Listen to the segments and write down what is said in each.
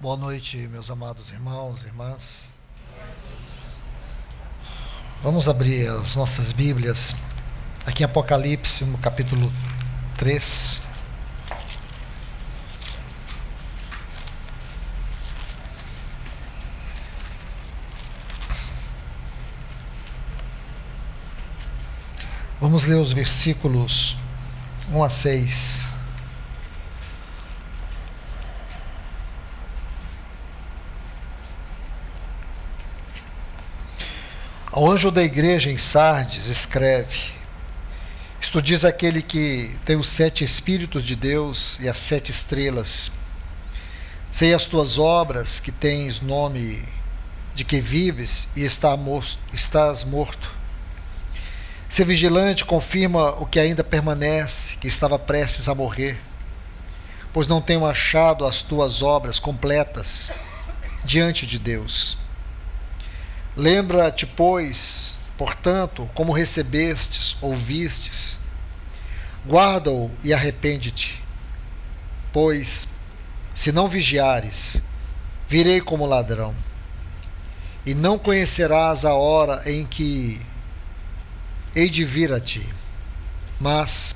Boa noite, meus amados irmãos e irmãs. Vamos abrir as nossas Bíblias aqui em Apocalipse, no capítulo 3. Vamos ler os versículos 1 a 6. Ao anjo da igreja em Sardes, escreve: Isto diz aquele que tem os 7 Espíritos de Deus e as 7 estrelas. Sei as tuas obras, que tens nome de que vives e estás morto. Ser vigilante, confirma o que ainda permanece, que estava prestes a morrer, pois não tenho achado as tuas obras completas diante de Deus. Lembra-te, pois, portanto, como recebestes, ouvistes, guarda-o e arrepende-te, pois, se não vigiares, virei como ladrão, e não conhecerás a hora em que hei de vir a ti. Mas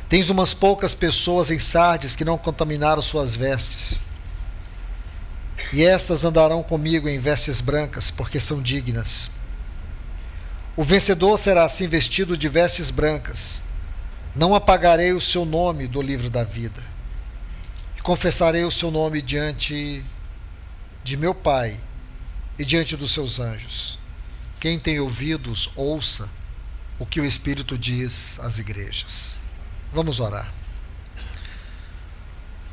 tens umas poucas pessoas em Sardes que não contaminaram suas vestes, e estas andarão comigo em vestes brancas, porque são dignas. O vencedor será assim vestido de vestes brancas. Não apagarei o seu nome do livro da vida, e confessarei o seu nome diante de meu Pai e diante dos seus anjos. Quem tem ouvidos, ouça o que o Espírito diz às igrejas. Vamos orar.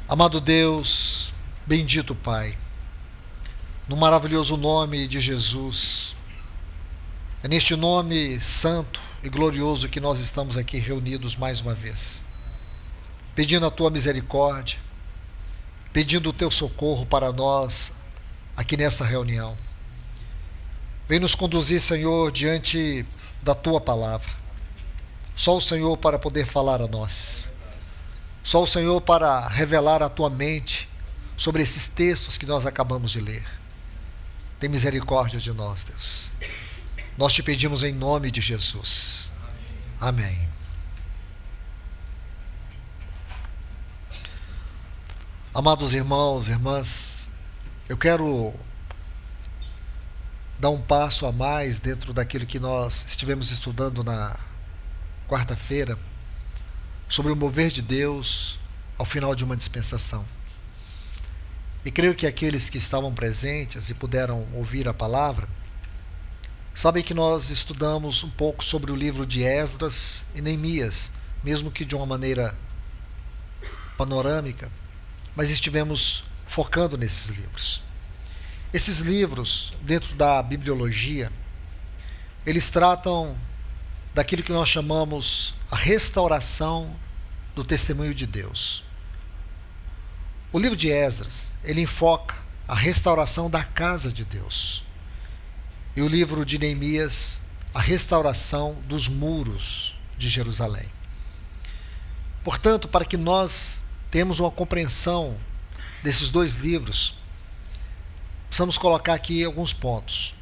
Amado Deus, bendito Pai, no maravilhoso nome de Jesus, é neste nome santo e glorioso que nós estamos aqui reunidos mais uma vez, pedindo a Tua misericórdia, pedindo o Teu socorro para nós aqui nesta reunião. Vem nos conduzir, Senhor, diante da Tua palavra. Só o Senhor para poder falar a nós. Só o Senhor para revelar a Tua mente sobre esses textos que nós acabamos de ler. Tem misericórdia de nós, Deus. Nós te pedimos em nome de Jesus. Amém. Amados irmãos e irmãs, eu quero dar um passo a mais dentro daquilo que nós estivemos estudando na quarta-feira, sobre o mover de Deus ao final de uma dispensação. E creio que aqueles que estavam presentes e puderam ouvir a palavra, sabem que nós estudamos um pouco sobre o livro de Esdras e Neemias, mesmo que de uma maneira panorâmica, mas estivemos focando nesses livros. Esses livros, dentro da bibliologia, eles tratam daquilo que nós chamamos a restauração do testemunho de Deus. O livro de Esdras, ele enfoca a restauração da casa de Deus. E o livro de Neemias, a restauração dos muros de Jerusalém. Portanto, para que nós tenhamos uma compreensão desses dois livros, precisamos colocar aqui alguns pontos.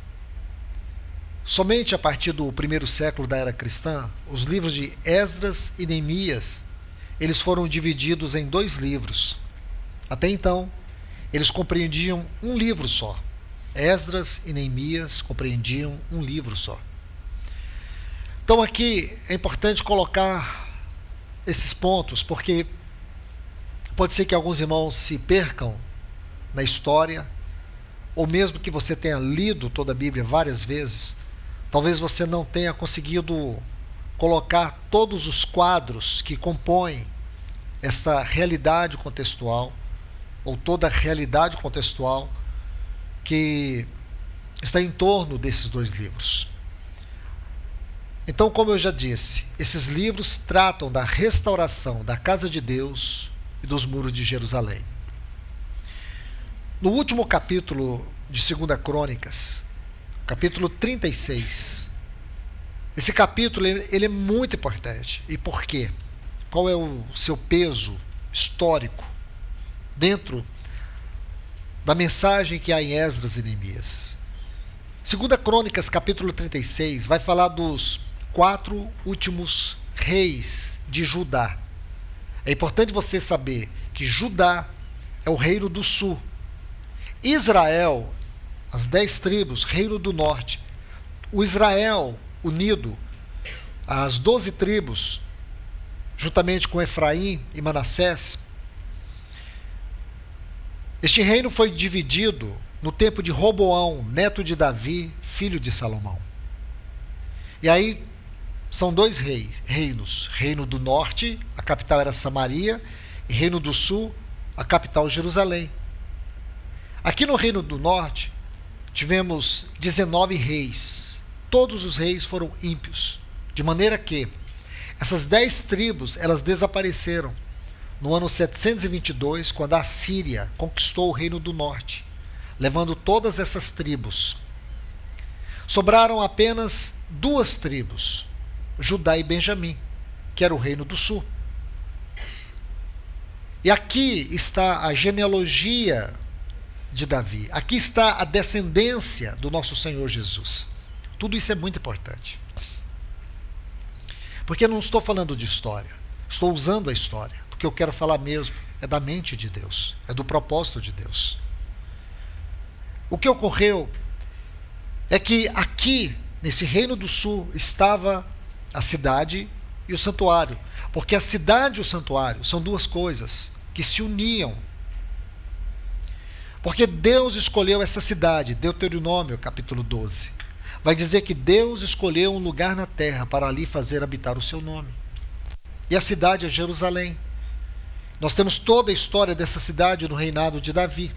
Somente a partir do primeiro século da era cristã, os livros de Esdras e Neemias, eles foram divididos em 2 livros. Até então, eles compreendiam um livro só. Esdras e Neemias compreendiam um livro só. Então aqui é importante colocar esses pontos, porque pode ser que alguns irmãos se percam na história, ou mesmo que você tenha lido toda a Bíblia várias vezes, talvez você não tenha conseguido colocar todos os quadros que compõem esta realidade contextual, ou toda a realidade contextual que está em torno desses 2 livros. Então, como eu já disse, esses livros tratam da restauração da casa de Deus e dos muros de Jerusalém. No último capítulo de 2 Crônicas, capítulo 36, esse capítulo ele é muito importante. E por quê? Qual é o seu peso histórico dentro da mensagem que há em Esdras e Neemias. 2 Crônicas, capítulo 36, vai falar dos 4 últimos reis de Judá. É importante você saber que Judá é o reino do sul. Israel, as 10 tribos, reino do norte. O Israel unido, as 12 tribos, juntamente com Efraim e Manassés. Este reino foi dividido no tempo de Roboão, neto de Davi, filho de Salomão. E aí são 2 reinos. Reino do norte, a capital era Samaria, e reino do sul, a capital Jerusalém. Aqui no reino do norte, tivemos 19 reis. Todos os reis foram ímpios, de maneira que essas 10 tribos, elas desapareceram no ano 722, quando a Síria conquistou o reino do norte, levando todas essas tribos. Sobraram apenas 2 tribos, Judá e Benjamim, que era o reino do sul. E aqui está a genealogia de Davi. Aqui está a descendência do nosso Senhor Jesus. Tudo isso é muito importante. Porque eu não estou falando de história. Estou usando a história. Porque eu quero falar mesmo é da mente de Deus. É do propósito de Deus. O que ocorreu é que aqui, nesse reino do sul, estava a cidade e o santuário. Porque a cidade e o santuário são 2 coisas que se uniam. Porque Deus escolheu essa cidade, Deuteronômio capítulo 12. Vai dizer que Deus escolheu um lugar na terra para ali fazer habitar o seu nome. E a cidade é Jerusalém. Nós temos toda a história dessa cidade no reinado de Davi.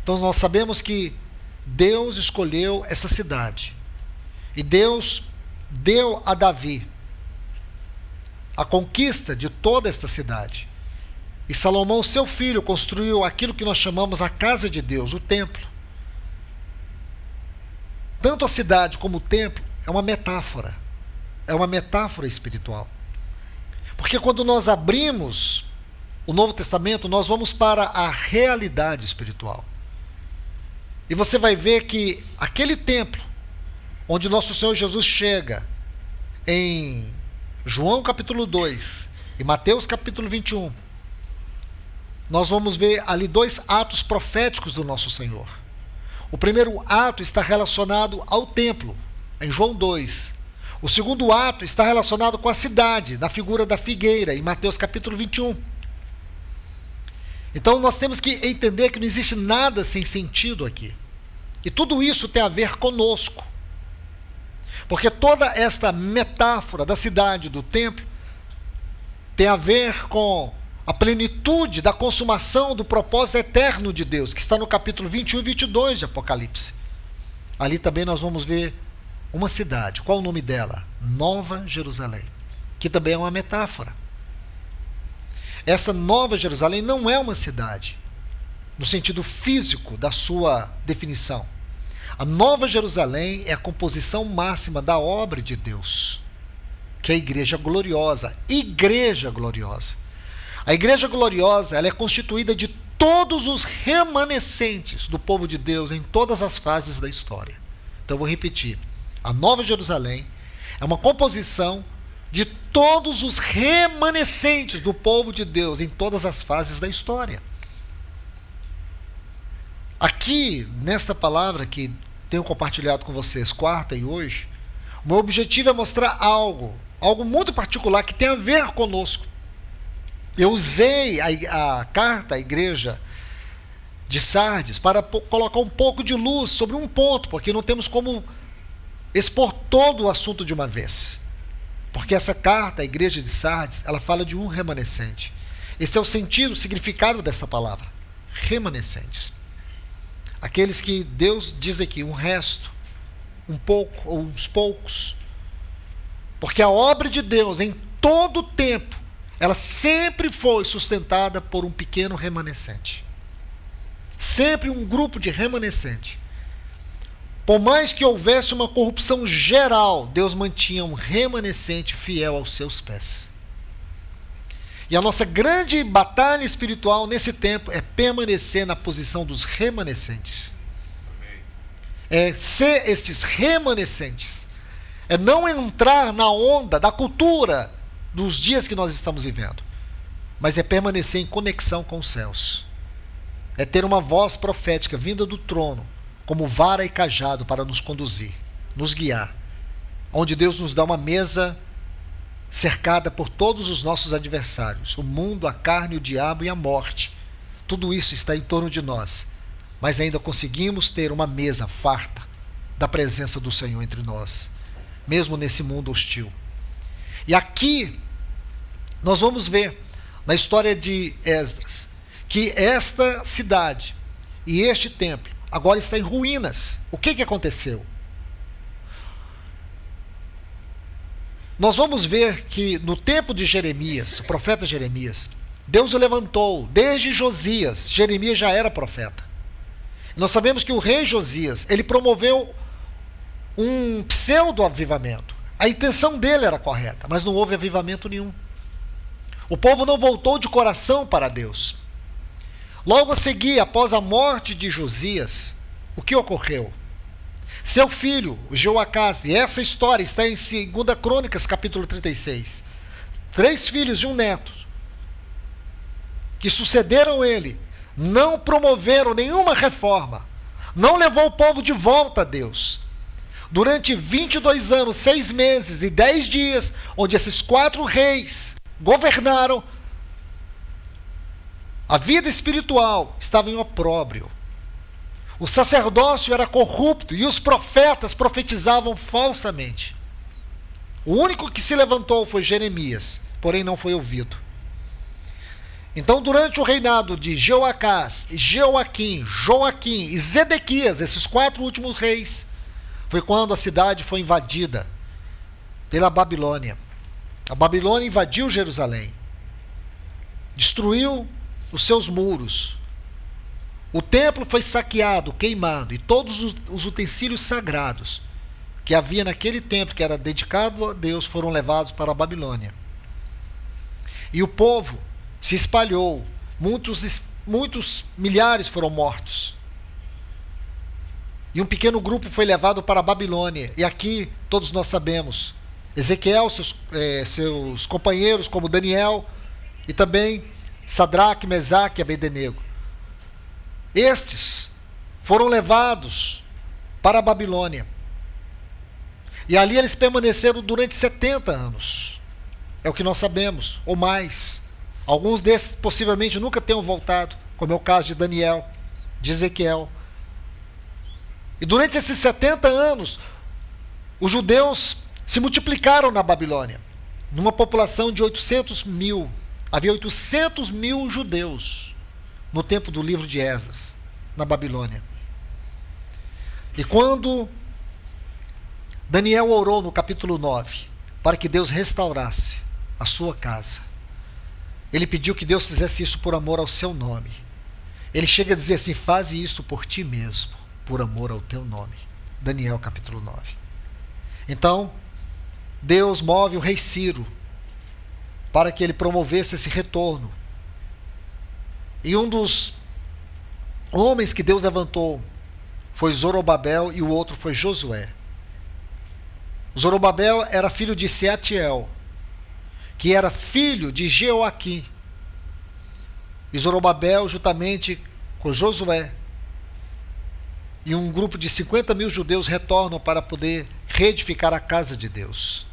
Então nós sabemos que Deus escolheu essa cidade. E Deus deu a Davi a conquista de toda esta cidade. E Salomão, seu filho, construiu aquilo que nós chamamos a casa de Deus, o templo. Tanto a cidade como o templo é uma metáfora espiritual. Porque quando nós abrimos o Novo Testamento, nós vamos para a realidade espiritual. E você vai ver que aquele templo, onde nosso Senhor Jesus chega, em João capítulo 2 e Mateus capítulo 21, nós vamos ver ali 2 atos proféticos do nosso Senhor. O primeiro ato está relacionado ao templo, em João 2. O segundo ato está relacionado com a cidade, na figura da figueira, em Mateus capítulo 21. Então nós temos que entender que não existe nada sem sentido aqui. E tudo isso tem a ver conosco. Porque toda esta metáfora da cidade, do templo, tem a ver com a plenitude da consumação do propósito eterno de Deus, que está no capítulo 21 e 22 de Apocalipse. Ali também nós vamos ver uma cidade. Qual o nome dela? Nova Jerusalém, que também é uma metáfora. Essa Nova Jerusalém não é uma cidade, no sentido físico da sua definição. A Nova Jerusalém é a composição máxima da obra de Deus, que é a igreja gloriosa. Igreja gloriosa. A igreja gloriosa, ela é constituída de todos os remanescentes do povo de Deus em todas as fases da história. Então eu vou repetir. A Nova Jerusalém é uma composição de todos os remanescentes do povo de Deus em todas as fases da história. Aqui, nesta palavra que tenho compartilhado com vocês quarta e hoje, o meu objetivo é mostrar algo muito particular que tem a ver conosco. Eu usei a carta à igreja de Sardes para colocar um pouco de luz sobre um ponto, porque não temos como expor todo o assunto de uma vez. Porque essa carta à igreja de Sardes, ela fala de um remanescente. Esse é o sentido, o significado dessa palavra. Remanescentes. Aqueles que Deus diz aqui, um resto, um pouco ou uns poucos. Porque a obra de Deus, em todo o tempo, ela sempre foi sustentada por um pequeno remanescente. Sempre um grupo de remanescente. Por mais que houvesse uma corrupção geral, Deus mantinha um remanescente fiel aos seus pés. E a nossa grande batalha espiritual nesse tempo é permanecer na posição dos remanescentes. É ser estes remanescentes. É não entrar na onda da cultura dos dias que nós estamos vivendo. Mas é permanecer em conexão com os céus. É ter uma voz profética vinda do trono, como vara e cajado para nos conduzir, nos guiar. Onde Deus nos dá uma mesa cercada por todos os nossos adversários. O mundo, a carne, o diabo e a morte. Tudo isso está em torno de nós. Mas ainda conseguimos ter uma mesa farta da presença do Senhor entre nós, mesmo nesse mundo hostil. E aqui nós vamos ver, na história de Esdras, que esta cidade e este templo agora está em ruínas. O que aconteceu? Nós vamos ver que no tempo de Jeremias, o profeta Jeremias, Deus o levantou. Desde Josias, Jeremias já era profeta. Nós sabemos que o rei Josias, ele promoveu um pseudo-avivamento. A intenção dele era correta, mas não houve avivamento nenhum. O povo não voltou de coração para Deus. Logo a seguir, após a morte de Josias, o que ocorreu? Seu filho, o Jeoacás, e essa história está em 2 Crônicas, capítulo 36. 3 filhos e um neto, que sucederam ele, não promoveram nenhuma reforma, não levou o povo de volta a Deus. Durante 22 anos, 6 meses e 10 dias, onde esses 4 reis governaram, a vida espiritual estava em opróbrio. O sacerdócio era corrupto e os profetas profetizavam falsamente. O único que se levantou foi Jeremias, porém não foi ouvido. Então, durante o reinado de Jeoacás, Jeoaquim, Joaquim e Zedequias, esses 4 últimos reis, foi quando a cidade foi invadida pela Babilônia. A Babilônia invadiu Jerusalém, destruiu os seus muros. O templo foi saqueado, queimado, e todos os utensílios sagrados que havia naquele templo, que era dedicado a Deus, foram levados para a Babilônia. E o povo se espalhou, muitos milhares foram mortos. E um pequeno grupo foi levado para a Babilônia. E aqui, todos nós sabemos, Ezequiel, seus companheiros, como Daniel, e também Sadraque, Mesaque e Abednego. Estes foram levados para a Babilônia. E ali eles permaneceram durante 70 anos. É o que nós sabemos, ou mais. Alguns desses possivelmente nunca tenham voltado, como é o caso de Daniel, de Ezequiel. E durante esses 70 anos, os judeus se multiplicaram na Babilônia, numa população de 800 mil. Havia 800 mil judeus no tempo do livro de Esdras, na Babilônia. E quando Daniel orou no capítulo 9, para que Deus restaurasse a sua casa, ele pediu que Deus fizesse isso por amor ao seu nome. Ele chega a dizer assim: faze isso por ti mesmo, por amor ao teu nome. Daniel capítulo 9. Então, Deus move o rei Ciro para que ele promovesse esse retorno. E um dos homens que Deus levantou foi Zorobabel e o outro foi Josué. Zorobabel era filho de Seatiel, que era filho de Jeoaquim. E Zorobabel, juntamente com Josué, e um grupo de 50 mil judeus retornam para poder reedificar a casa de Deus.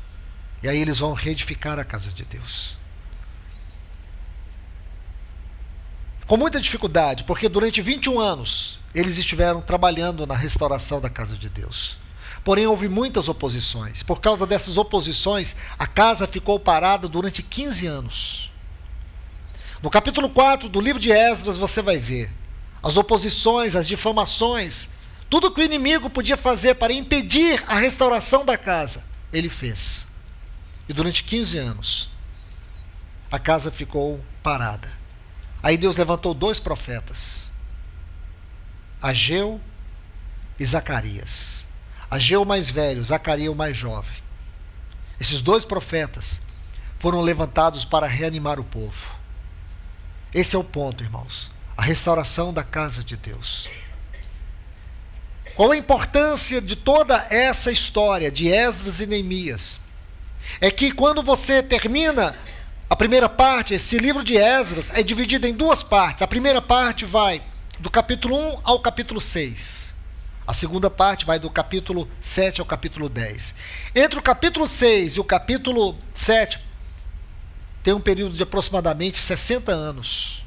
E aí eles vão reedificar a casa de Deus. Com muita dificuldade, porque durante 21 anos eles estiveram trabalhando na restauração da casa de Deus. Porém, houve muitas oposições. Por causa dessas oposições, a casa ficou parada durante 15 anos. No capítulo 4 do livro de Esdras, você vai ver as oposições, as difamações, tudo que o inimigo podia fazer para impedir a restauração da casa, ele fez. E durante 15 anos, a casa ficou parada. Aí Deus levantou 2 profetas, Ageu e Zacarias. Ageu o mais velho, Zacarias o mais jovem. Esses 2 profetas foram levantados para reanimar o povo. Esse é o ponto, irmãos. A restauração da casa de Deus. Qual a importância de toda essa história de Esdras e Neemias? É que quando você termina a primeira parte, esse livro de Esdras é dividido em duas partes. A primeira parte vai do capítulo 1 ao capítulo 6. A segunda parte vai do capítulo 7 ao capítulo 10. Entre o capítulo 6 e o capítulo 7, tem um período de aproximadamente 60 anos.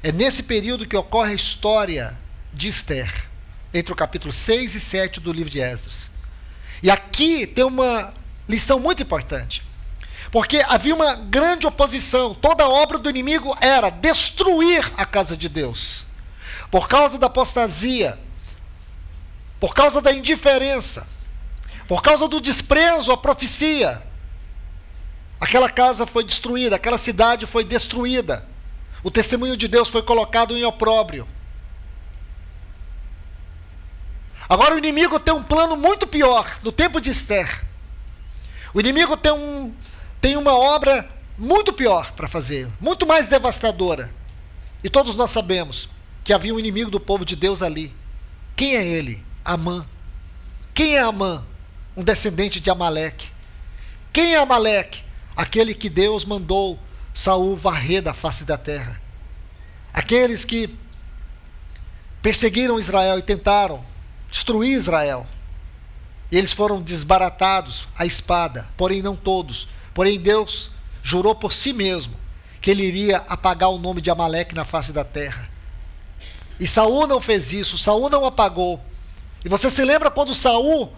É nesse período que ocorre a história de Esther, entre o capítulo 6 e 7 do livro de Esdras. E aqui tem uma lição muito importante, porque havia uma grande oposição. Toda a obra do inimigo era destruir a casa de Deus. Por causa da apostasia, por causa da indiferença, por causa do desprezo à profecia, aquela casa foi destruída, aquela cidade foi destruída. O testemunho de Deus foi colocado em opróbrio. Agora o inimigo tem um plano muito pior no tempo de Esther. O inimigo tem uma obra muito pior para fazer, muito mais devastadora. E todos nós sabemos que havia um inimigo do povo de Deus ali. Quem é ele? Amã. Quem é Amã? Um descendente de Amaleque. Quem é Amaleque? Aquele que Deus mandou Saul varrer da face da terra. Aqueles que perseguiram Israel e tentaram destruir Israel. E eles foram desbaratados à espada, porém não todos. Porém Deus jurou por si mesmo que ele iria apagar o nome de Amaleque na face da terra. E Saul não fez isso, Saul não apagou. E você se lembra quando Saul,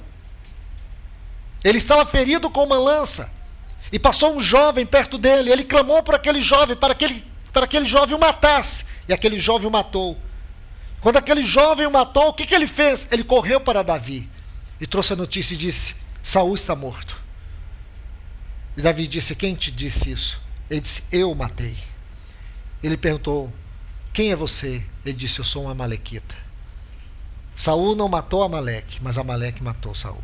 ele estava ferido com uma lança, e passou um jovem perto dele, ele clamou por aquele jovem, para que aquele jovem o matasse, e aquele jovem o matou. Quando aquele jovem o matou, o que ele fez? Ele correu para Davi, e trouxe a notícia e disse: Saul está morto. E Davi disse: quem te disse isso? Ele disse: eu o matei. Ele perguntou: quem é você? Ele disse: eu sou um amalequita. Saul não matou Amaleque, mas Amaleque matou Saul.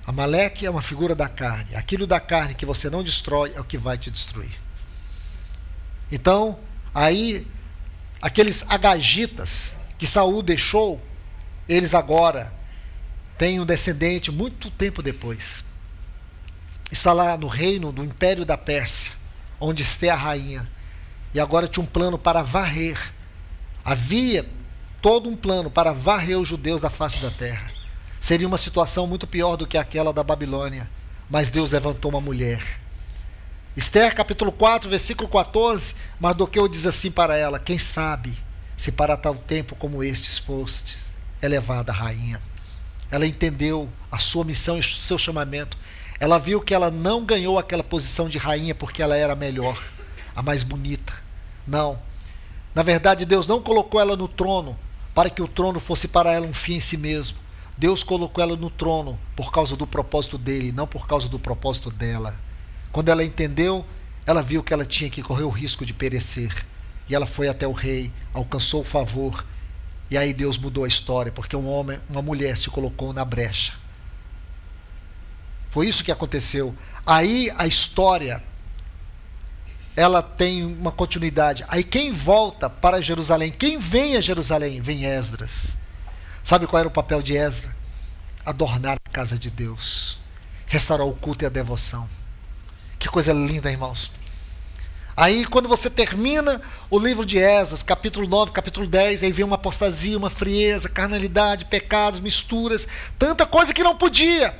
Amaleque é uma figura da carne. Aquilo da carne que você não destrói é o que vai te destruir. Então, aí, aqueles agagitas que Saul deixou, eles agora têm um descendente muito tempo depois. Está lá no reino do Império da Pérsia, onde Esther a rainha. E agora tinha um plano para varrer. Havia todo um plano para varrer os judeus da face da terra. Seria uma situação muito pior do que aquela da Babilônia. Mas Deus levantou uma mulher. Esther capítulo 4, versículo 14, Mardoqueu diz assim para ela: quem sabe se para tal tempo como estes fostes elevada rainha. Ela entendeu a sua missão e o seu chamamento. Ela viu que ela não ganhou aquela posição de rainha porque ela era a melhor, a mais bonita. Não. Na verdade, Deus não colocou ela no trono para que o trono fosse para ela um fim em si mesmo. Deus colocou ela no trono por causa do propósito dele, não por causa do propósito dela. Quando ela entendeu, ela viu que ela tinha que correr o risco de perecer. E ela foi até o rei, alcançou o favor. E aí Deus mudou a história, porque uma mulher se colocou na brecha. Foi isso que aconteceu. Aí a história, ela tem uma continuidade. Aí quem volta para Jerusalém? Quem vem a Jerusalém? Vem Esdras. Sabe qual era o papel de Esdras? Adornar a casa de Deus. Restaurar o culto e a devoção. Que coisa linda, irmãos. Aí quando você termina o livro de Esdras, capítulo 9, capítulo 10, aí vem uma apostasia, uma frieza, carnalidade, pecados, misturas, tanta coisa que não podia.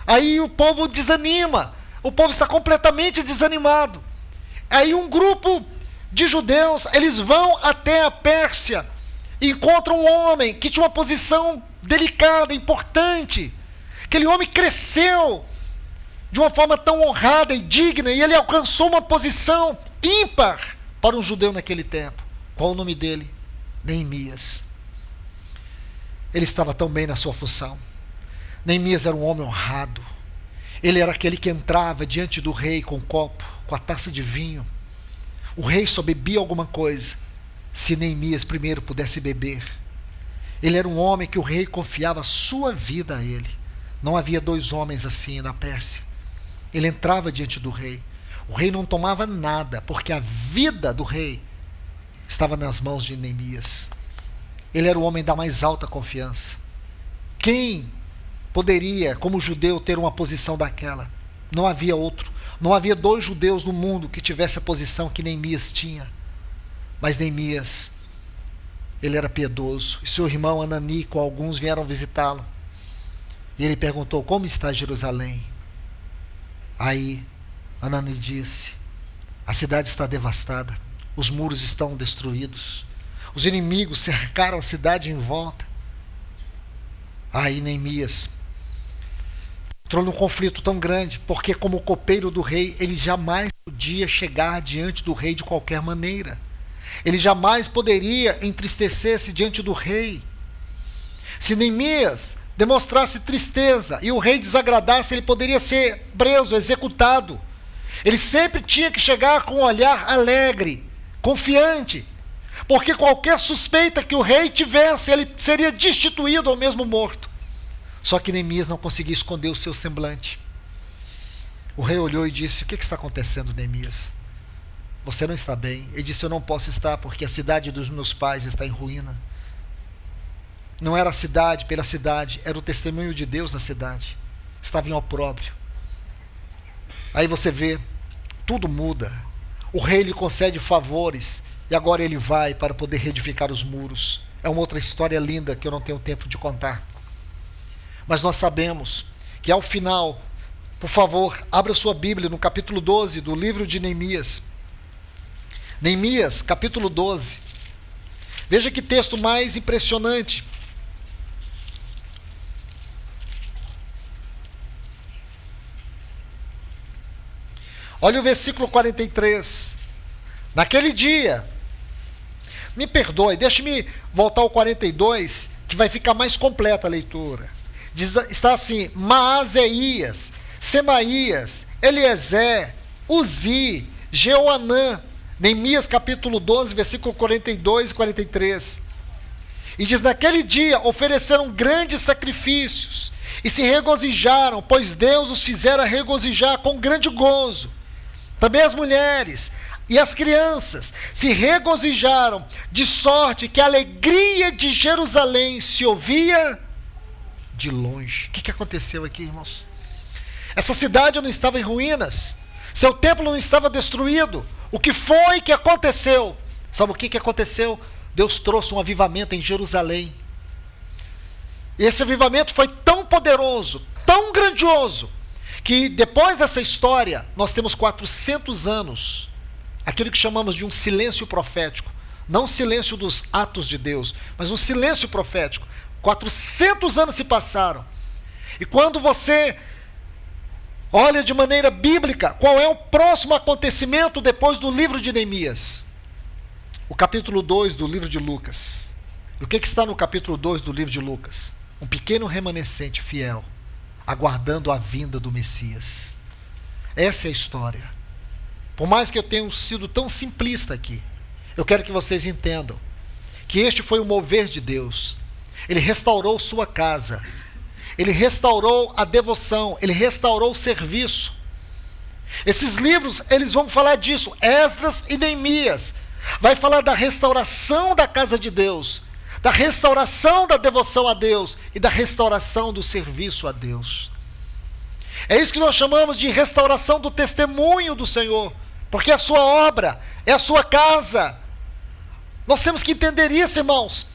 Aí o povo desanima, o povo está completamente desanimado. Aí um grupo de judeus, eles vão até a Pérsia, e encontram um homem que tinha uma posição delicada, importante. Aquele homem cresceu de uma forma tão honrada e digna, e ele alcançou uma posição ímpar para um judeu naquele tempo. Qual o nome dele? Neemias. Ele estava tão bem na sua função. Neemias era um homem honrado. Ele era aquele que entrava diante do rei com um copo, com a taça de vinho. O rei só bebia alguma coisa se Neemias primeiro pudesse beber. Ele era um homem que o rei confiava a sua vida a ele. Não havia dois homens assim na Pérsia. Ele entrava diante do rei. O rei não tomava nada, porque a vida do rei estava nas mãos de Neemias. Ele era o homem da mais alta confiança. Quem poderia, como judeu, ter uma posição daquela? Não havia outro. Não havia 2 judeus no mundo que tivesse a posição que Neemias tinha. Mas Neemias, ele era piedoso. E seu irmão Anani com alguns vieram visitá-lo. E ele perguntou: como está Jerusalém? Aí Anani disse: a cidade está devastada. Os muros estão destruídos. Os inimigos cercaram a cidade em volta. Aí Neemias entrou num conflito tão grande, porque como copeiro do rei, ele jamais podia chegar diante do rei de qualquer maneira. Ele jamais poderia entristecer-se diante do rei. Se Neemias demonstrasse tristeza e o rei desagradasse, ele poderia ser preso, executado. Ele sempre tinha que chegar com um olhar alegre, confiante, porque qualquer suspeita que o rei tivesse, ele seria destituído ou mesmo morto. Só que Neemias não conseguia esconder o seu semblante. O rei olhou e disse: o que está acontecendo, Neemias? Você não está bem. Ele disse: eu não posso estar porque a cidade dos meus pais está em ruína. Não era a cidade pela cidade, era o testemunho de Deus na cidade. Estava em opróbrio. Aí você vê, tudo muda. O rei lhe concede favores e agora ele vai para poder reedificar os muros. É uma outra história linda que eu não tenho tempo de contar. Mas nós sabemos que ao final, por favor, abra sua Bíblia no capítulo 12 do livro de Neemias. Neemias, capítulo 12. Veja que texto mais impressionante. Olha o versículo 43. Naquele dia, me perdoe, deixe-me voltar ao 42, que vai ficar mais completa a leitura. Está assim: Maazéias, Semaías, Eliezer, Uzi, Jeoanã. Neemias capítulo 12, versículo 42 e 43. E diz: naquele dia ofereceram grandes sacrifícios e se regozijaram, pois Deus os fizera regozijar com grande gozo. Também as mulheres e as crianças se regozijaram, de sorte que a alegria de Jerusalém se ouvia de longe. O que aconteceu aqui, irmãos? Essa cidade não estava em ruínas, seu templo não estava destruído. O que foi que aconteceu? Sabe o que aconteceu? Deus trouxe um avivamento em Jerusalém. E esse avivamento foi tão poderoso, tão grandioso, que depois dessa história, nós temos 400 anos, aquilo que chamamos de um silêncio profético. Não o silêncio dos atos de Deus, mas um silêncio profético. 400 anos se passaram. E quando você olha de maneira bíblica, qual é o próximo acontecimento depois do livro de Neemias? O capítulo 2 do livro de Lucas. E o que está no capítulo 2 do livro de Lucas? Um pequeno remanescente fiel, aguardando a vinda do Messias. Essa é a história. Por mais que eu tenha sido tão simplista aqui, eu quero que vocês entendam que este foi o mover de Deus. Ele restaurou sua casa, ele restaurou a devoção, ele restaurou o serviço. Esses livros, eles vão falar disso. Esdras e Neemias vai falar da restauração da casa de Deus, da restauração da devoção a Deus e da restauração do serviço a Deus. É isso que nós chamamos de restauração do testemunho do Senhor, porque é a sua obra, é a sua casa. Nós temos que entender isso, irmãos.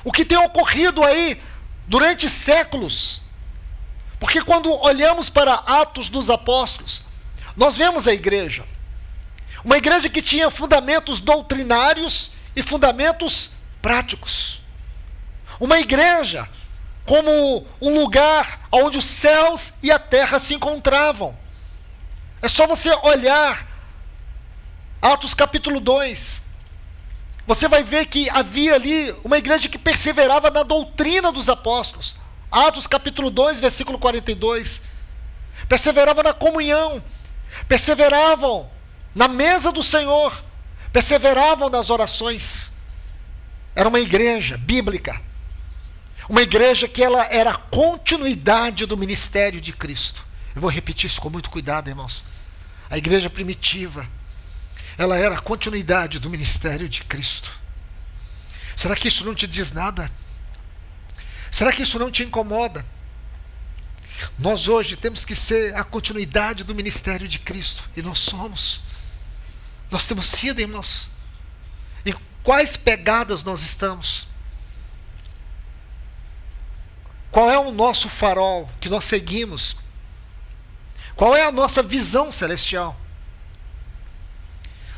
O que tem ocorrido aí durante séculos. Porque quando olhamos para Atos dos Apóstolos, nós vemos a igreja. Uma igreja que tinha fundamentos doutrinários e fundamentos práticos. Uma igreja como um lugar onde os céus e a terra se encontravam. É só você olhar Atos capítulo 2. Você vai ver que havia ali uma igreja que perseverava na doutrina dos apóstolos. Atos capítulo 2, versículo 42. Perseverava na comunhão, perseveravam na mesa do Senhor, perseveravam nas orações. Era uma igreja bíblica, uma igreja que ela era a continuidade do ministério de Cristo. Eu vou repetir isso com muito cuidado, irmãos. A igreja primitiva, ela era a continuidade do ministério de Cristo. Será que isso não te diz nada? Será que isso não te incomoda? Nós hoje temos que ser a continuidade do ministério de Cristo. E nós somos. Nós temos sido, irmãos. Em quais pegadas nós estamos? Qual é o nosso farol que nós seguimos? Qual é a nossa visão celestial?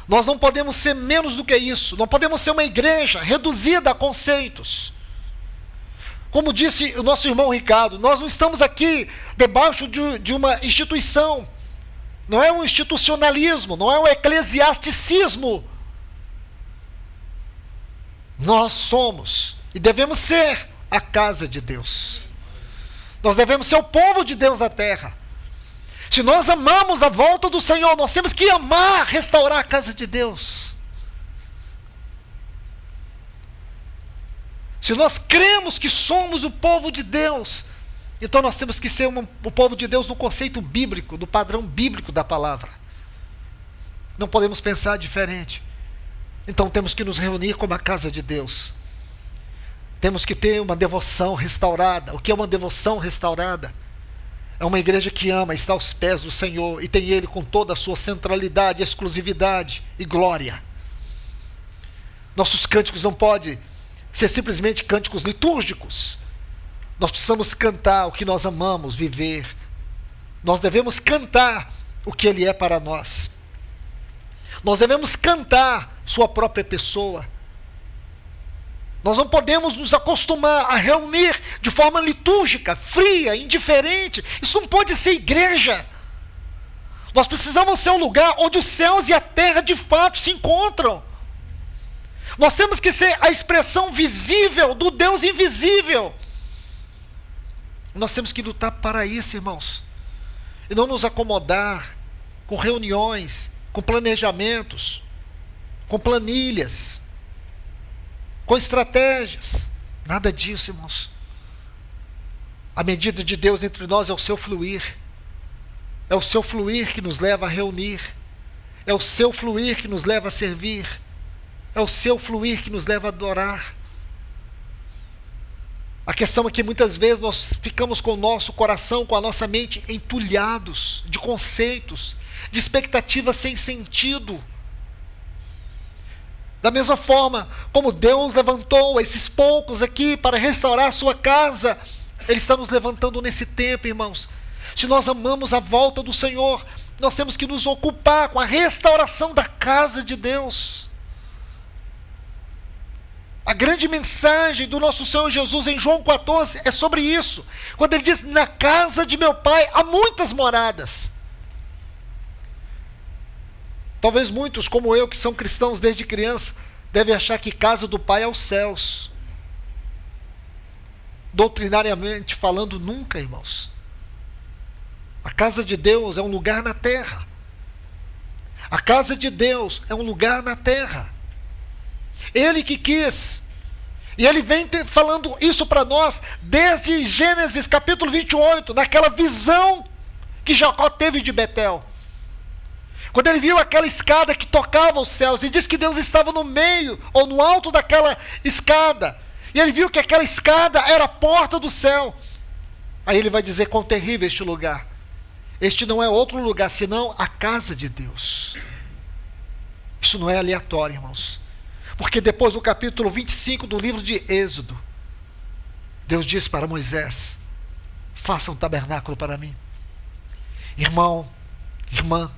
Nós não podemos ser menos do que isso. Não podemos ser uma igreja reduzida a conceitos. Como disse o nosso irmão Ricardo, nós não estamos aqui debaixo de uma instituição. Não é um institucionalismo, não é um eclesiasticismo. Nós somos e devemos ser a casa de Deus. Nós devemos ser o povo de Deus na terra. Se nós amamos a volta do Senhor, nós temos que amar, restaurar a casa de Deus. Se nós cremos que somos o povo de Deus, então nós temos que ser o povo de Deus no conceito bíblico, do padrão bíblico da palavra. Não podemos pensar diferente. Então temos que nos reunir como a casa de Deus. Temos que ter uma devoção restaurada. O que é uma devoção restaurada? É uma igreja que ama, está aos pés do Senhor e tem Ele com toda a sua centralidade, exclusividade e glória. Nossos cânticos não podem ser simplesmente cânticos litúrgicos. Nós precisamos cantar o que nós amamos viver. Nós devemos cantar o que Ele é para nós. Nós devemos cantar sua própria pessoa. Nós não podemos nos acostumar a reunir de forma litúrgica, fria, indiferente. Isso não pode ser igreja. Nós precisamos ser um lugar onde os céus e a terra de fato se encontram. Nós temos que ser a expressão visível do Deus invisível. Nós temos que lutar para isso, irmãos. E não nos acomodar com reuniões, com planejamentos, com planilhas, com estratégias. Nada disso, irmãos. A medida de Deus entre nós é o seu fluir. É o seu fluir que nos leva a reunir. É o seu fluir que nos leva a servir. É o seu fluir que nos leva a adorar. A questão é que muitas vezes nós ficamos com o nosso coração, com a nossa mente entulhados de conceitos, de expectativas sem sentido. Da mesma forma como Deus levantou esses poucos aqui para restaurar a sua casa, Ele está nos levantando nesse tempo, irmãos. Se nós amamos a volta do Senhor, nós temos que nos ocupar com a restauração da casa de Deus. A grande mensagem do nosso Senhor Jesus em João 14 é sobre isso. Quando Ele diz, na casa de meu Pai há muitas moradas. Talvez muitos, como eu, que são cristãos desde criança, devem achar que casa do Pai é os céus. Doutrinariamente falando, nunca, irmãos. A casa de Deus é um lugar na terra. A casa de Deus é um lugar na terra. Ele que quis. E Ele vem falando isso para nós desde Gênesis capítulo 28, naquela visão que Jacó teve de Betel. Quando ele viu aquela escada que tocava os céus, e diz que Deus estava no meio, ou no alto daquela escada, e ele viu que aquela escada era a porta do céu. Aí ele vai dizer, quão terrível este lugar. Este não é outro lugar, senão a casa de Deus. Isso não é aleatório, irmãos. Porque depois do capítulo 25 do livro de Êxodo, Deus diz para Moisés, faça um tabernáculo para mim. Irmão, irmã,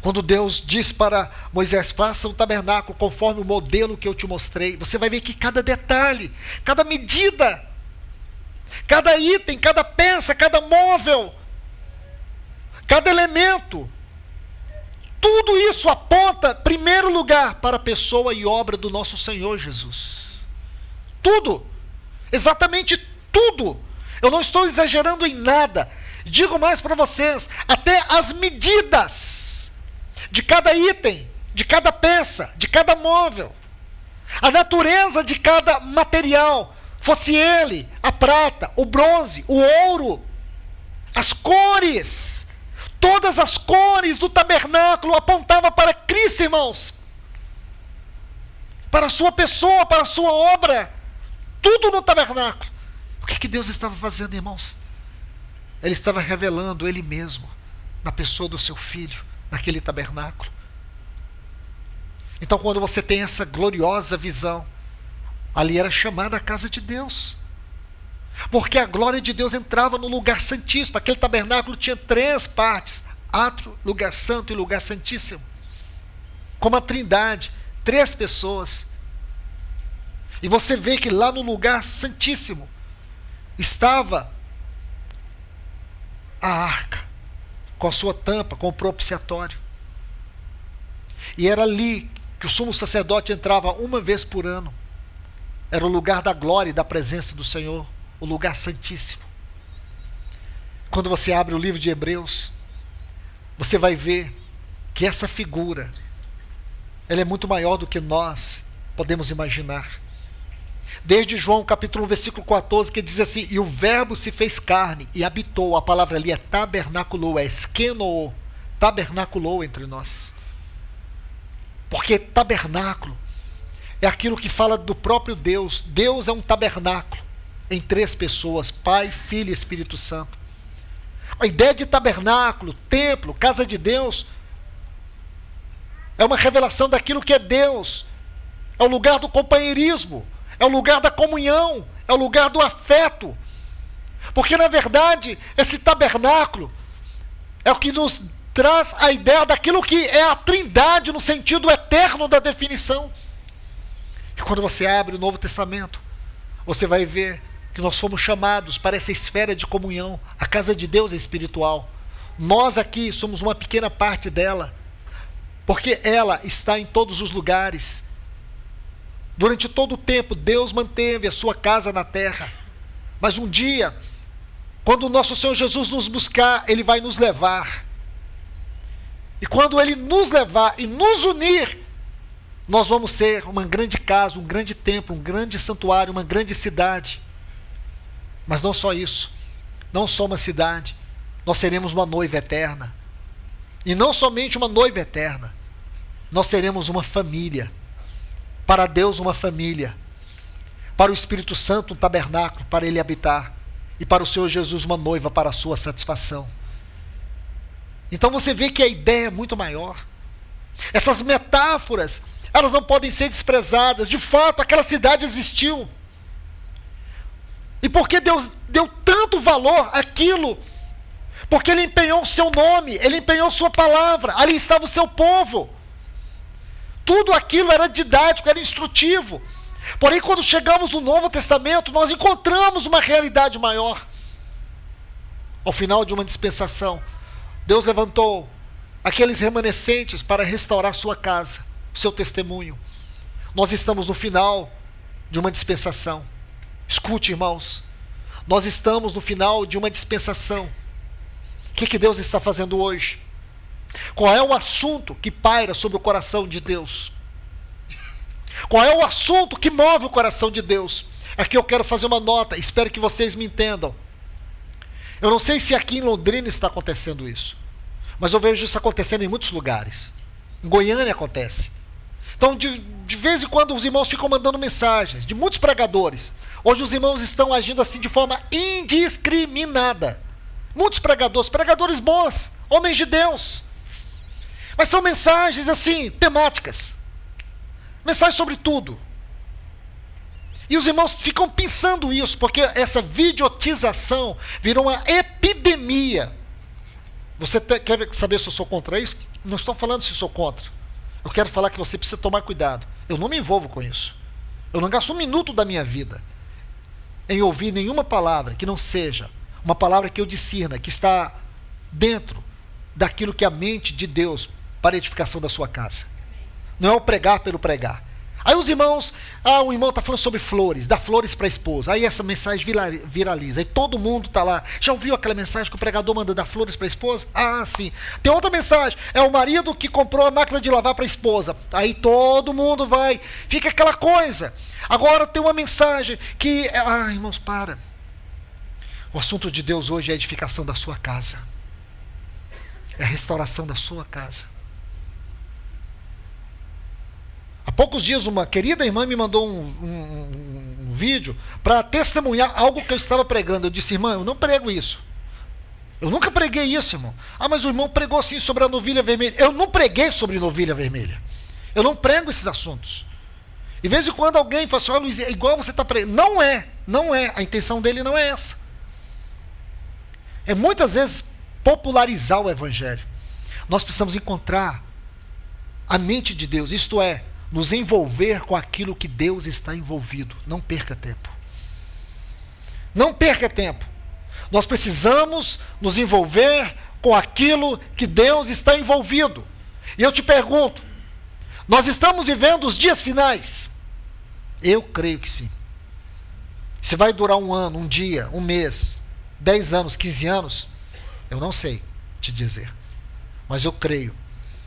quando Deus diz para Moisés, faça um tabernáculo conforme o modelo que eu te mostrei, você vai ver que cada detalhe, cada medida, cada item, cada peça, cada móvel, cada elemento, tudo isso aponta, em primeiro lugar, para a pessoa e obra do nosso Senhor Jesus. Tudo, exatamente tudo. Eu não estou exagerando em nada. Digo mais para vocês, até as medidas de cada item, de cada peça, de cada móvel, a natureza de cada material, fosse ele, a prata, o bronze, o ouro, as cores, Todas as cores do tabernáculo apontavam para Cristo, irmãos. Para a sua pessoa, para a sua obra. Tudo no tabernáculo. O que Deus estava fazendo, irmãos? Ele estava revelando Ele mesmo, na pessoa do seu Filho, naquele tabernáculo. Então, quando você tem essa gloriosa visão, ali era chamada a casa de Deus. Porque a glória de Deus entrava no lugar santíssimo. Aquele tabernáculo tinha 3 partes: átrio, lugar santo e lugar santíssimo. Como a Trindade, 3 pessoas. E você vê que lá no lugar santíssimo estava a arca, com a sua tampa, com o propiciatório. E era ali que o sumo sacerdote entrava uma vez por ano. Era o lugar da glória e da presença do Senhor, o lugar santíssimo. Quando você abre o livro de Hebreus, você vai ver que essa figura, ela é muito maior do que nós podemos imaginar. Desde João capítulo 1, versículo 14, que diz assim: e o verbo se fez carne e habitou. A palavra ali é tabernaculou, é esquenou, tabernaculou entre nós. Porque tabernáculo é aquilo que fala do próprio Deus. Deus é um tabernáculo em 3 pessoas: Pai, Filho e Espírito Santo. A ideia de tabernáculo, templo, casa de Deus, é uma revelação daquilo que é Deus. É o lugar do companheirismo, é o lugar da comunhão, é o lugar do afeto. Porque, na verdade, esse tabernáculo é o que nos traz a ideia daquilo que é a Trindade no sentido eterno da definição. E quando você abre o Novo Testamento, você vai ver que nós fomos chamados para essa esfera de comunhão. A casa de Deus é espiritual. Nós aqui somos uma pequena parte dela, porque ela está em todos os lugares. Durante todo o tempo, Deus manteve a sua casa na terra. Mas um dia, quando o nosso Senhor Jesus nos buscar, Ele vai nos levar. E quando Ele nos levar e nos unir, nós vamos ser uma grande casa, um grande templo, um grande santuário, uma grande cidade. Mas não só isso, não só uma cidade, nós seremos uma noiva eterna. E não somente uma noiva eterna, nós seremos uma família. Para Deus uma família, para o Espírito Santo um tabernáculo para Ele habitar, e para o Senhor Jesus uma noiva para a sua satisfação. Então você vê que a ideia é muito maior. Essas metáforas, elas não podem ser desprezadas. De fato, aquela cidade existiu. E por que Deus deu tanto valor àquilo? Porque Ele empenhou o seu nome, Ele empenhou sua palavra, ali estava o seu povo. Tudo aquilo era didático, era instrutivo. Porém, quando chegamos no Novo Testamento, nós encontramos uma realidade maior. Ao final de uma dispensação, Deus levantou aqueles remanescentes para restaurar sua casa, seu testemunho. Nós estamos no final de uma dispensação. Escute, irmãos, nós estamos no final de uma dispensação. O que Deus está fazendo hoje? Qual é o assunto que paira sobre o coração de Deus? Qual é o assunto que move o coração de Deus? Aqui eu quero fazer uma nota, espero que vocês me entendam. Eu não sei se aqui em Londrina está acontecendo isso, mas eu vejo isso acontecendo em muitos lugares. Em Goiânia acontece. Então, de vez em quando, os irmãos ficam mandando mensagens, de muitos pregadores. Hoje os irmãos estão agindo assim de forma indiscriminada. Muitos pregadores bons, homens de Deus. Mas são mensagens assim, temáticas. Mensagens sobre tudo. E os irmãos ficam pensando isso, porque essa videotização virou uma epidemia. Você quer saber se eu sou contra isso? Não estou falando se eu sou contra. Eu quero falar que você precisa tomar cuidado. Eu não me envolvo com isso. Eu não gasto um minuto da minha vida em ouvir nenhuma palavra que não seja uma palavra que eu discirna, que está dentro daquilo que é a mente de Deus para a edificação da sua casa. Não é o pregar pelo pregar. Aí os irmãos, o irmão está falando sobre flores, dá flores para a esposa. Aí essa mensagem viraliza. Aí todo mundo está lá. Já ouviu aquela mensagem que o pregador manda dar flores para a esposa? Ah, sim. Tem outra mensagem. É o marido que comprou a máquina de lavar para a esposa. Aí todo mundo vai. Fica aquela coisa. Agora tem uma mensagem que... irmãos, para. O assunto de Deus hoje é a edificação da sua casa. É a restauração da sua casa. Há poucos dias uma querida irmã me mandou um vídeo para testemunhar algo que eu estava pregando. Eu disse: irmã, eu não prego isso. Eu nunca preguei isso, irmão. Ah, mas o irmão pregou assim sobre a novilha vermelha. Eu não preguei sobre novilha vermelha. Eu não prego esses assuntos. De vez em quando alguém fala assim: olha, Luiz, é igual você está pregando. Não é. A intenção dele não é essa. É muitas vezes popularizar o evangelho. Nós precisamos encontrar a mente de Deus, isto é, nos envolver com aquilo que Deus está envolvido. Não perca tempo. Não perca tempo. Nós precisamos nos envolver com aquilo que Deus está envolvido. E eu te pergunto, nós estamos vivendo os dias finais? Eu creio que sim. Se vai durar um ano, um dia, um mês, 10 anos, 15 anos, eu não sei te dizer. Mas eu creio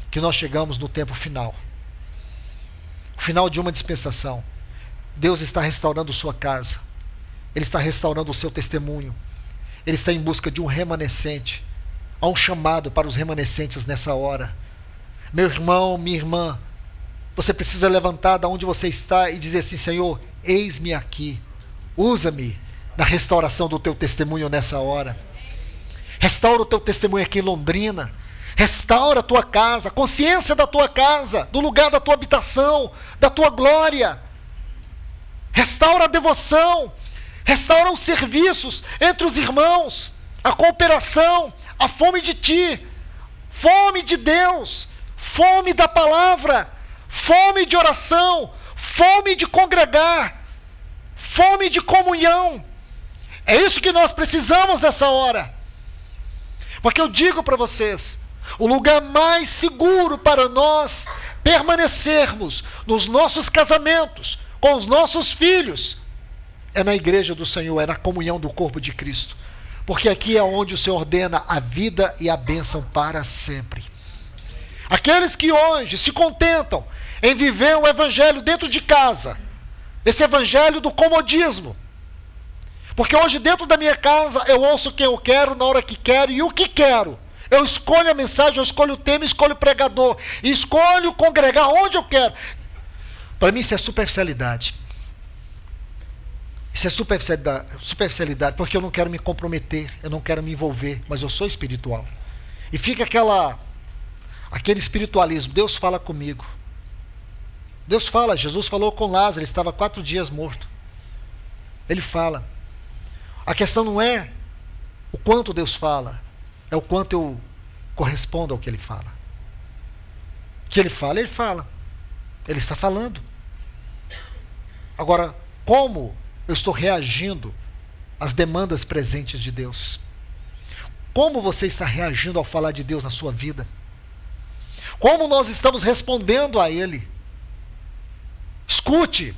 que nós chegamos no tempo final. O final de uma dispensação. Deus está restaurando sua casa. Ele está restaurando o seu testemunho. Ele está em busca de um remanescente. Há um chamado para os remanescentes nessa hora. Meu irmão, minha irmã, você precisa levantar da onde você está e dizer assim: Senhor, eis-me aqui. Usa-me na restauração do teu testemunho nessa hora. Restaura o teu testemunho aqui em Londrina. Restaura a tua casa, a consciência da tua casa, do lugar da tua habitação, da tua glória. Restaura a devoção. Restaura os serviços entre os irmãos, a cooperação, a fome de ti, fome de Deus, fome da palavra, fome de oração, fome de congregar, fome de comunhão. É isso que nós precisamos nessa hora. Porque eu digo para vocês, o lugar mais seguro para nós permanecermos nos nossos casamentos, com os nossos filhos, é na igreja do Senhor, é na comunhão do corpo de Cristo. Porque aqui é onde o Senhor ordena a vida e a bênção para sempre. Aqueles que hoje se contentam em viver o evangelho dentro de casa, esse evangelho do comodismo, porque hoje dentro da minha casa eu ouço quem eu quero, na hora que quero e o que quero. Eu escolho a mensagem, eu escolho o tema, escolho o pregador, e escolho congregar onde eu quero. Para mim isso é superficialidade. Isso é superficialidade, porque eu não quero me comprometer, eu não quero me envolver, mas eu sou espiritual. E fica aquele espiritualismo: Deus fala comigo. Deus fala, Jesus falou com Lázaro, ele estava 4 dias morto. Ele fala. A questão não é o quanto Deus fala, é o quanto eu correspondo ao que Ele fala. O que Ele fala, Ele fala. Ele está falando. Agora, como eu estou reagindo às demandas presentes de Deus? Como você está reagindo ao falar de Deus na sua vida? Como nós estamos respondendo a Ele? Escute,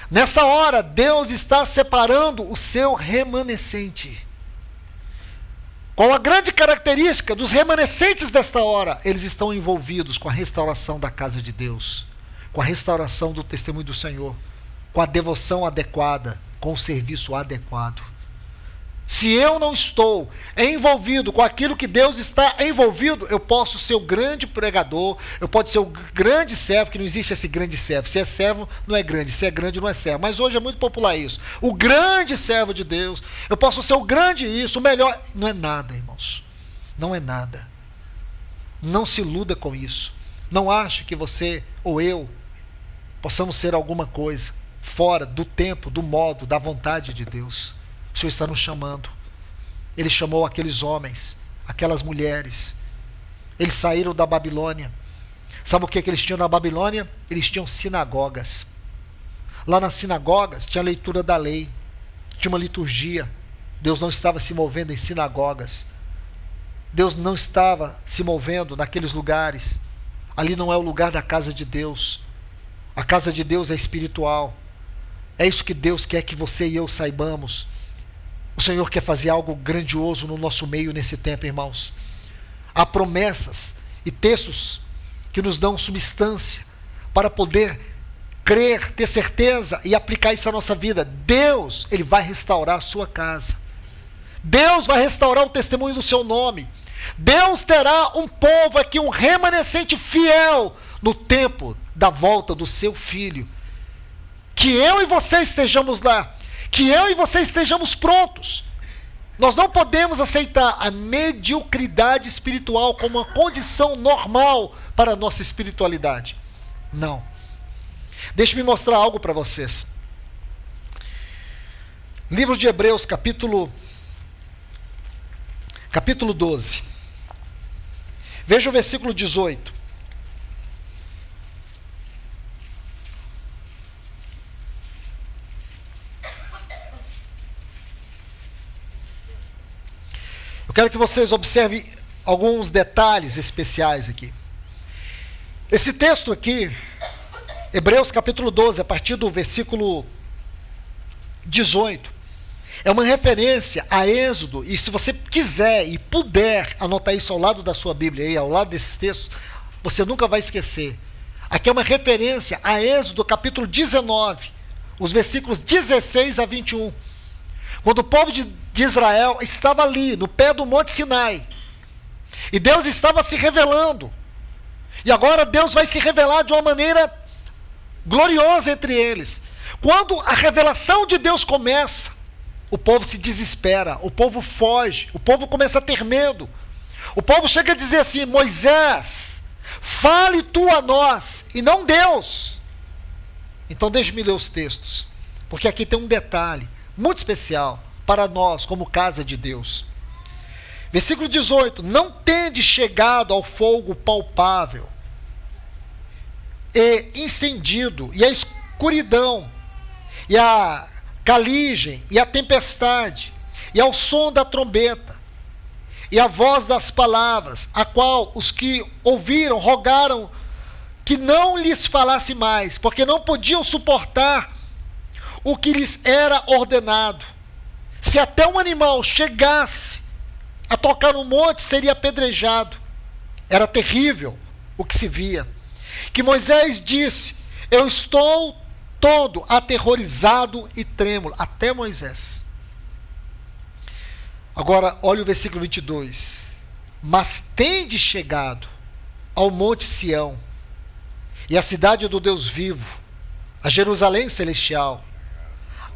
nesta hora Deus está separando o seu remanescente. Qual a grande característica dos remanescentes desta hora? Eles estão envolvidos com a restauração da casa de Deus, com a restauração do testemunho do Senhor, com a devoção adequada, com o serviço adequado. Se eu não estou envolvido com aquilo que Deus está envolvido, eu posso ser o grande pregador, eu posso ser o grande servo, que não existe esse grande servo. Se é servo, não é grande, se é grande, não é servo. Mas hoje é muito popular isso. O grande servo de Deus, eu posso ser o grande isso, o melhor. Não é nada, irmãos. Não é nada. Não se iluda com isso. Não ache que você ou eu possamos ser alguma coisa fora do tempo, do modo, da vontade de Deus. O Senhor está nos chamando. Ele chamou aqueles homens, aquelas mulheres. Eles saíram da Babilônia. Sabe o que eles tinham na Babilônia? Eles tinham sinagogas. Lá nas sinagogas tinha a leitura da lei, tinha uma liturgia. Deus não estava se movendo em sinagogas. Deus não estava se movendo naqueles lugares. Ali não é o lugar da casa de Deus. A casa de Deus é espiritual. É isso que Deus quer que você e eu saibamos. O Senhor quer fazer algo grandioso no nosso meio nesse tempo, irmãos. Há promessas e textos que nos dão substância para poder crer, ter certeza e aplicar isso à nossa vida. Deus, Ele vai restaurar a sua casa. Deus vai restaurar o testemunho do seu nome. Deus terá um povo aqui, um remanescente fiel no tempo da volta do seu Filho. Que eu e você estejamos lá, que eu e você estejamos prontos. Nós não podemos aceitar a mediocridade espiritual como uma condição normal para a nossa espiritualidade. Não. Deixe-me mostrar algo para vocês. Livro de Hebreus, capítulo 12. Veja o versículo 18. Eu quero que vocês observem alguns detalhes especiais aqui. Esse texto aqui, Hebreus capítulo 12, a partir do versículo 18, é uma referência a Êxodo, e se você quiser e puder anotar isso ao lado da sua Bíblia, aí, ao lado desses textos, você nunca vai esquecer. Aqui é uma referência a Êxodo capítulo 19, os versículos 16 a 21. Quando o povo de Israel estava ali, no pé do Monte Sinai, e Deus estava se revelando, e agora Deus vai se revelar de uma maneira gloriosa entre eles. Quando a revelação de Deus começa, o povo se desespera, o povo foge, o povo começa a ter medo. O povo chega a dizer assim: Moisés, fale tu a nós, e não Deus. Então deixe-me ler os textos, porque aqui tem um detalhe muito especial para nós, como casa de Deus. Versículo 18: não tendes chegado ao fogo palpável e incendido, e a escuridão, e a caligem, e a tempestade, e ao som da trombeta, e a voz das palavras, a qual os que ouviram rogaram que não lhes falasse mais, porque não podiam suportar o que lhes era ordenado. Se até um animal chegasse a tocar no monte, seria apedrejado. Era terrível o que se via. Que Moisés disse: eu estou todo aterrorizado e trêmulo. Até Moisés. Agora, olha o versículo 22. Mas tendes chegado ao monte Sião, e à cidade do Deus vivo, a Jerusalém celestial,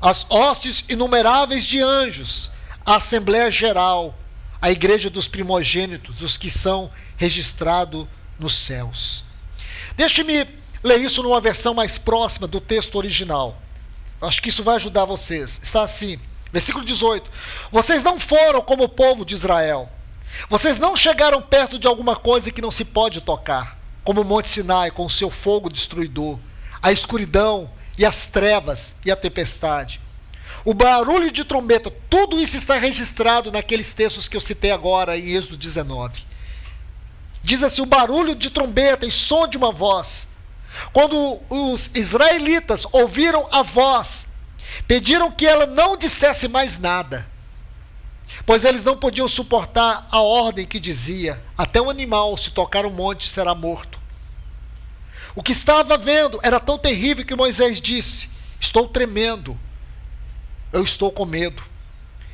as hostes inumeráveis de anjos, a Assembleia Geral, a igreja dos primogênitos, dos que são registrados nos céus. Deixe-me ler isso numa versão mais próxima do texto original. Acho que isso vai ajudar vocês. Está assim, versículo 18. Vocês não foram como o povo de Israel. Vocês não chegaram perto de alguma coisa que não se pode tocar, como o Monte Sinai com o seu fogo destruidor, a escuridão e as trevas e a tempestade, o barulho de trombeta. Tudo isso está registrado naqueles textos que eu citei agora em Êxodo 19. Diz assim: o barulho de trombeta e som de uma voz. Quando os israelitas ouviram a voz, pediram que ela não dissesse mais nada, pois eles não podiam suportar a ordem que dizia: até um animal, se tocar um monte, será morto. O que estava vendo era tão terrível que Moisés disse: estou tremendo, eu estou com medo.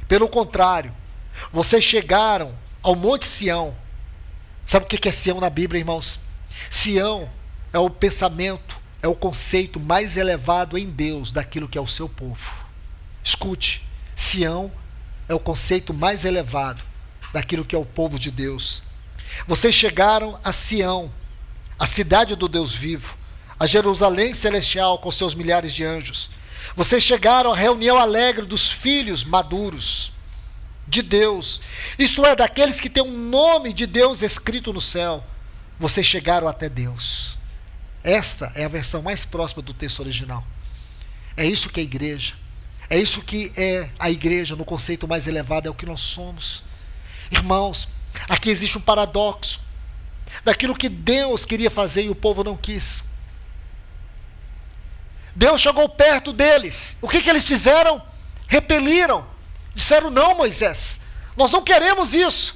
Pelo contrário, vocês chegaram ao Monte Sião. Sabe o que é Sião na Bíblia, irmãos? Sião é o pensamento, é o conceito mais elevado em Deus daquilo que é o seu povo. Escute, Sião é o conceito mais elevado daquilo que é o povo de Deus. Vocês chegaram a Sião, a cidade do Deus vivo, a Jerusalém celestial com seus milhares de anjos. Vocês chegaram à reunião alegre dos filhos maduros de Deus, isto é, daqueles que têm o nome de Deus escrito no céu. Vocês chegaram até Deus. Esta é a versão mais próxima do texto original. É isso que é a igreja. É isso que é a igreja no conceito mais elevado, é o que nós somos. Irmãos, aqui existe um paradoxo daquilo que Deus queria fazer e o povo não quis. Deus chegou perto deles. O que eles fizeram? Repeliram. Disseram: não, Moisés, nós não queremos isso.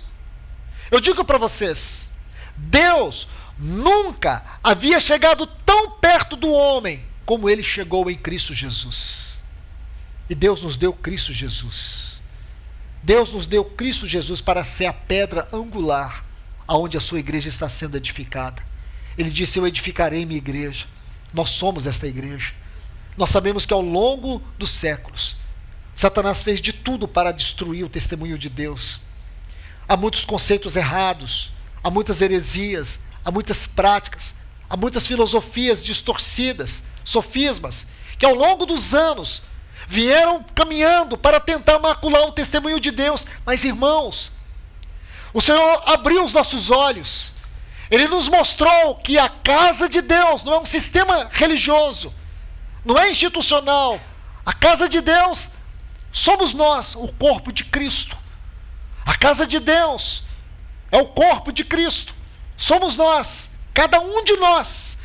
Eu digo para vocês, Deus nunca havia chegado tão perto do homem como ele chegou em Cristo Jesus. E Deus nos deu Cristo Jesus. Deus nos deu Cristo Jesus para ser a pedra angular aonde a sua igreja está sendo edificada. Ele disse: eu edificarei minha igreja. Nós somos esta igreja. Nós sabemos que ao longo dos séculos, Satanás fez de tudo para destruir o testemunho de Deus. Há muitos conceitos errados, há muitas heresias, há muitas práticas, há muitas filosofias distorcidas, sofismas, que ao longo dos anos vieram caminhando para tentar macular o testemunho de Deus. Mas, irmãos, o Senhor abriu os nossos olhos. Ele nos mostrou que a casa de Deus não é um sistema religioso, não é institucional. A casa de Deus somos nós, o corpo de Cristo. A casa de Deus é o corpo de Cristo. Somos nós, cada um de nós.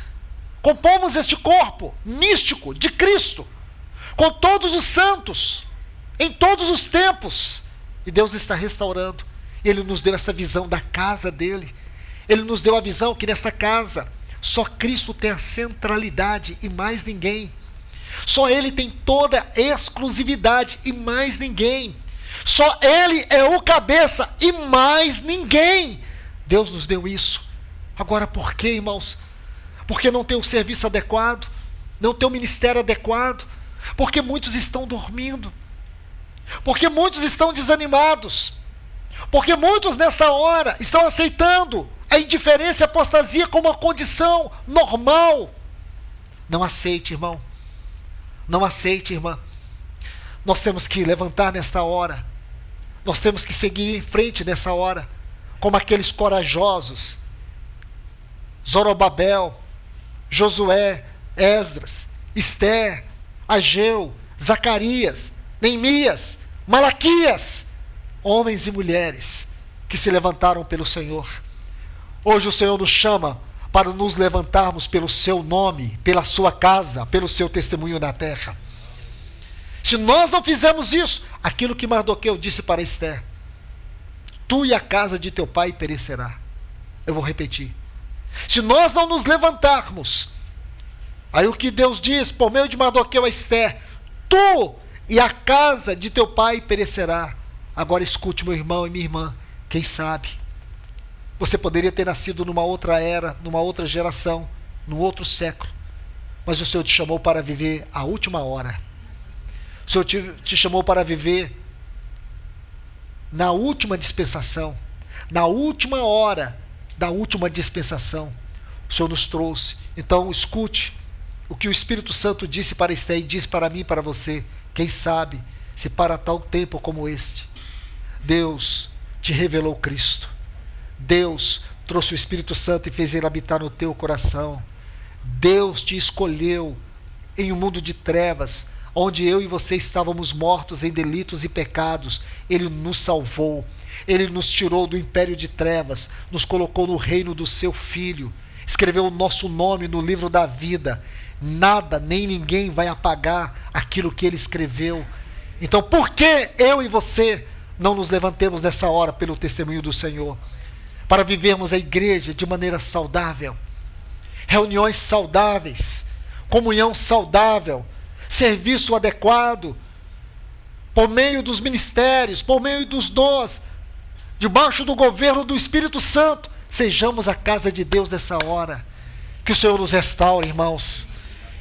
Compomos este corpo místico de Cristo, com todos os santos, em todos os tempos. E Deus está restaurando. Ele nos deu essa visão da casa dele. Ele nos deu a visão que nesta casa só Cristo tem a centralidade e mais ninguém. Só Ele tem toda a exclusividade e mais ninguém. Só Ele é o cabeça e mais ninguém. Deus nos deu isso. Agora por quê, irmãos? Porque não tem o serviço adequado, não tem o ministério adequado, porque muitos estão dormindo, porque muitos estão desanimados, porque muitos nessa hora estão aceitando a indiferença e a apostasia como uma condição normal. Não aceite, irmão. Não aceite, irmã. Nós temos que levantar nesta hora. Nós temos que seguir em frente nessa hora, como aqueles corajosos. Zorobabel, Josué, Esdras, Esther, Ageu, Zacarias, Neemias, Malaquias, homens e mulheres que se levantaram pelo Senhor. Hoje o Senhor nos chama para nos levantarmos pelo seu nome, pela sua casa, pelo seu testemunho na terra. Se nós não fizermos isso, aquilo que Mardoqueu disse para Esther: tu e a casa de teu pai perecerá. Eu vou repetir. Se nós não nos levantarmos, aí o que Deus diz por meio de Mardoqueu a Esther: tu e a casa de teu pai perecerá. Agora escute, meu irmão e minha irmã, quem sabe você poderia ter nascido numa outra era, numa outra geração, num outro século, mas o Senhor te chamou para viver a última hora. O Senhor te chamou para viver na última dispensação, na última hora da última dispensação. O Senhor nos trouxe. Então escute o que o Espírito Santo disse para Esther e disse para mim e para você. Quem sabe se para tal tempo como este, Deus te revelou Cristo. Deus trouxe o Espírito Santo e fez ele habitar no teu coração. Deus te escolheu em um mundo de trevas, onde eu e você estávamos mortos em delitos e pecados. Ele nos salvou. Ele nos tirou do império de trevas, nos colocou no reino do seu Filho, escreveu o nosso nome no livro da vida. Nada, nem ninguém vai apagar aquilo que ele escreveu. Então, por que eu e você não nos levantemos nessa hora pelo testemunho do Senhor? Para vivermos a igreja de maneira saudável, reuniões saudáveis, comunhão saudável, serviço adequado, por meio dos ministérios, por meio dos dons, debaixo do governo do Espírito Santo. Sejamos a casa de Deus nessa hora. Que o Senhor nos restaure, irmãos.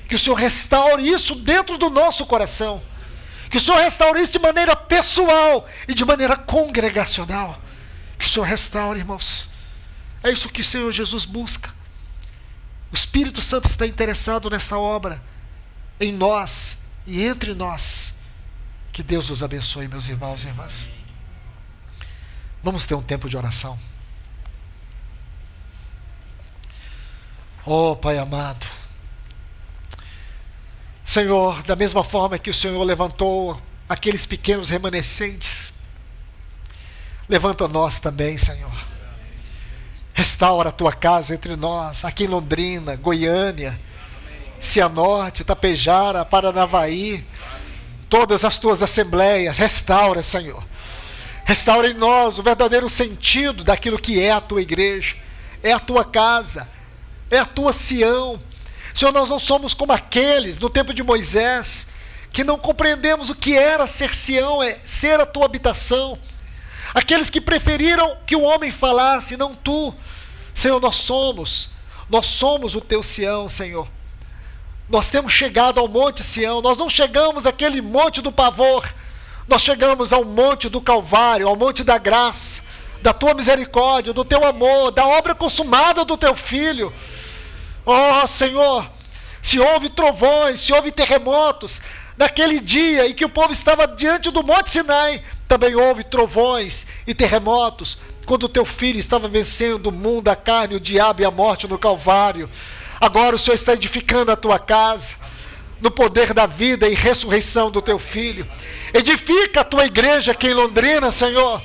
Que o Senhor restaure isso dentro do nosso coração. Que o Senhor restaure isso de maneira pessoal e de maneira congregacional. Que o Senhor restaure, irmãos. É isso que o Senhor Jesus busca. O Espírito Santo está interessado nesta obra, em nós e entre nós. Que Deus nos abençoe, meus irmãos e irmãs. Vamos ter um tempo de oração. Oh, Pai amado, Senhor, da mesma forma que o Senhor levantou aqueles pequenos remanescentes, levanta nós também, Senhor. Restaura a tua casa entre nós, aqui em Londrina, Goiânia, Cianorte, Itapejara, Paranavaí, todas as tuas assembleias. Restaura, Senhor. Restaura em nós o verdadeiro sentido daquilo que é a tua igreja, é a tua casa, é a tua Sião. Senhor, nós não somos como aqueles no tempo de Moisés, que não compreendemos o que era ser Sião, ser a tua habitação. Aqueles que preferiram que o homem falasse, não tu. Senhor, nós somos o teu Sião, Senhor. Nós temos chegado ao monte Sião, nós não chegamos àquele monte do pavor, nós chegamos ao monte do Calvário, ao monte da graça, da tua misericórdia, do teu amor, da obra consumada do teu Filho. Oh, Senhor, se houve trovões, se houve terremotos, naquele dia em que o povo estava diante do monte Sinai, também houve trovões e terremotos, quando o teu Filho estava vencendo o mundo, a carne, o diabo e a morte no Calvário. Agora o Senhor está edificando a tua casa, no poder da vida e ressurreição do teu Filho. Edifica a tua igreja aqui em Londrina, Senhor.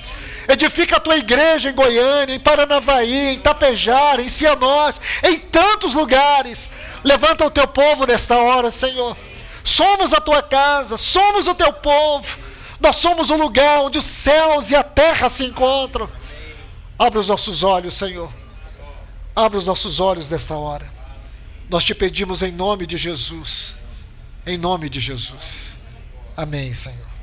Edifica a tua igreja em Goiânia, em Paranavaí, em Tapejara, em Cianorte, em tantos lugares. Levanta o teu povo nesta hora, Senhor. Somos a tua casa, somos o teu povo. Nós somos o lugar onde os céus e a terra se encontram. Abra os nossos olhos, Senhor. Abra os nossos olhos nesta hora. Nós te pedimos em nome de Jesus. Em nome de Jesus. Amém, Senhor.